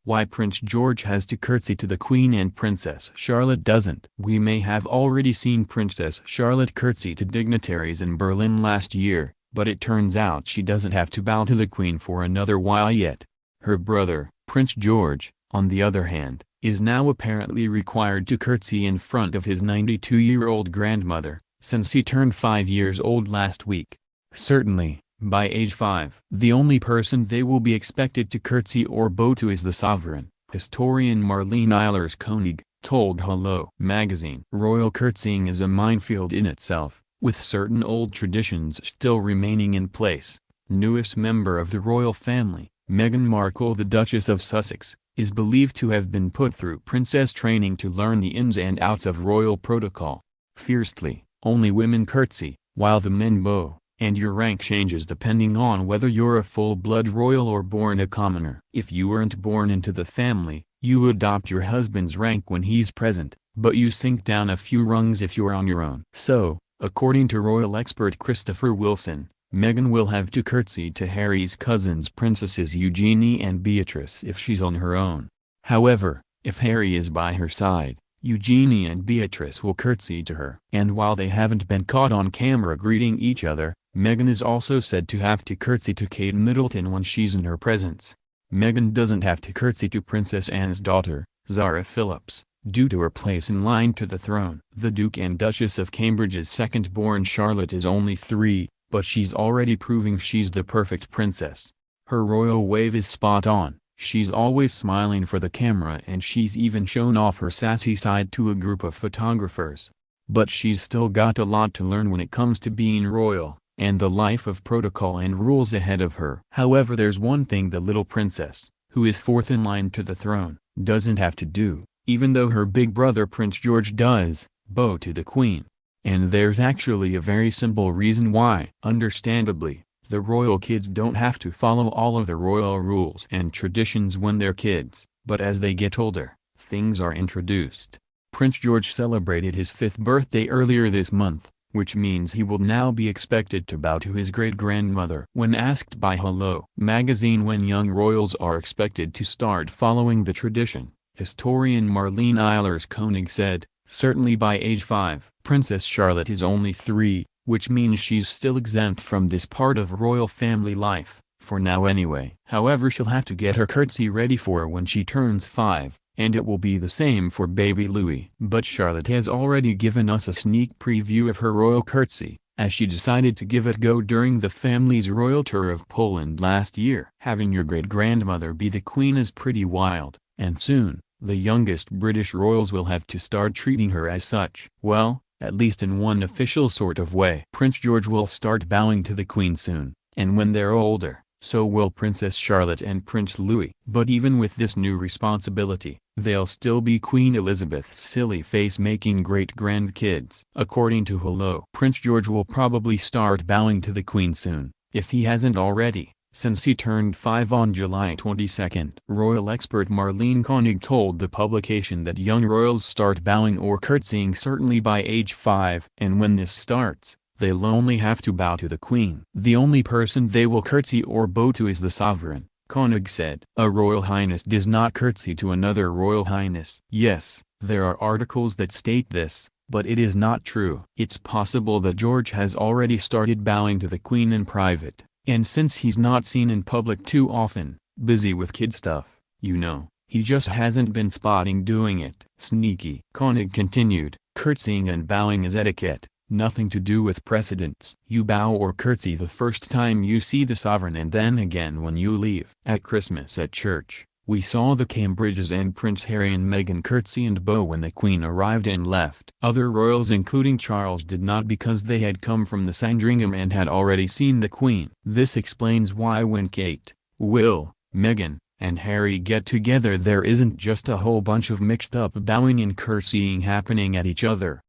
Why Prince George has to curtsy to the Queen and Princess Charlotte doesn't. We may have already seen Princess Charlotte curtsy to dignitaries in Berlin last year, but it turns out she doesn't have to bow to the Queen for another while yet. Her brother, Prince George, on the other hand, is now apparently required to curtsy in front of his 92-year-old grandmother, since he turned 5 years old last week. Certainly, by age 5, the only person they will be expected to curtsy or bow to is the sovereign, historian Marlene Eilers-Koenig told Hello magazine. Royal curtsying is a minefield in itself, with certain old traditions still remaining in place. Newest member of the royal family, Meghan Markle, the Duchess of Sussex, is believed to have been put through princess training to learn the ins and outs of royal protocol. Fiercely, only women curtsy, while the men bow, and your rank changes depending on whether you're a full-blood royal or born a commoner. If you weren't born into the family, you adopt your husband's rank when he's present, but you sink down a few rungs if you're on your own. So, according to royal expert Christopher Wilson, Meghan will have to curtsy to Harry's cousins Princesses Eugenie and Beatrice if she's on her own. However, if Harry is by her side, Eugenie and Beatrice will curtsy to her. And while they haven't been caught on camera greeting each other, Meghan is also said to have to curtsy to Kate Middleton when she's in her presence. Meghan doesn't have to curtsy to Princess Anne's daughter, Zara Phillips, due to her place in line to the throne. The Duke and Duchess of Cambridge's second-born Charlotte is only 3, but she's already proving she's the perfect princess. Her royal wave is spot on, she's always smiling for the camera, and she's even shown off her sassy side to a group of photographers. But she's still got a lot to learn when it comes to being royal, and the life of protocol and rules ahead of her. However, there's one thing the little princess, who is 4th in line to the throne, doesn't have to do, even though her big brother Prince George does, bow to the Queen. And there's actually a very simple reason why. Understandably, the royal kids don't have to follow all of the royal rules and traditions when they're kids, but as they get older, things are introduced. Prince George celebrated his 5th birthday earlier this month, which means he will now be expected to bow to his great-grandmother. When asked by Hello magazine when young royals are expected to start following the tradition, historian Marlene Eilers-Koenig said, "Certainly by age 5. Princess Charlotte is only 3, which means she's still exempt from this part of royal family life, for now anyway. However, she'll have to get her curtsy ready for when she turns 5, and it will be the same for baby Louis." But Charlotte has already given us a sneak preview of her royal curtsy, as she decided to give it a go during the family's royal tour of Poland last year. Having your great-grandmother be the Queen is pretty wild, and soon, the youngest British royals will have to start treating her as such. Well, at least in one official sort of way. Prince George will start bowing to the Queen soon, and when they're older, so will Princess Charlotte and Prince Louis. But even with this new responsibility, they'll still be Queen Elizabeth's silly face-making great-grandkids. According to Hello, Prince George will probably start bowing to the Queen soon, if he hasn't already, since he turned 5 on July 22. Royal expert Marlene Koenig told the publication that young royals start bowing or curtsying certainly by age 5, and when this starts, they'll only have to bow to the Queen. The only person they will curtsy or bow to is the sovereign, Koenig said. A royal highness does not curtsy to another royal highness. Yes, there are articles that state this, but it is not true. It's possible that George has already started bowing to the Queen in private. And since he's not seen in public too often, busy with kid stuff, you know, he just hasn't been spotting doing it. Sneaky. Koenig continued, curtsying and bowing is etiquette, nothing to do with precedence. You bow or curtsy the first time you see the sovereign and then again when you leave. At Christmas at church, we saw the Cambridges and Prince Harry and Meghan curtsy and bow when the Queen arrived and left. Other royals including Charles did not because they had come from the Sandringham and had already seen the Queen. This explains why when Kate, Will, Meghan, and Harry get together there isn't just a whole bunch of mixed up bowing and curtsying happening at each other.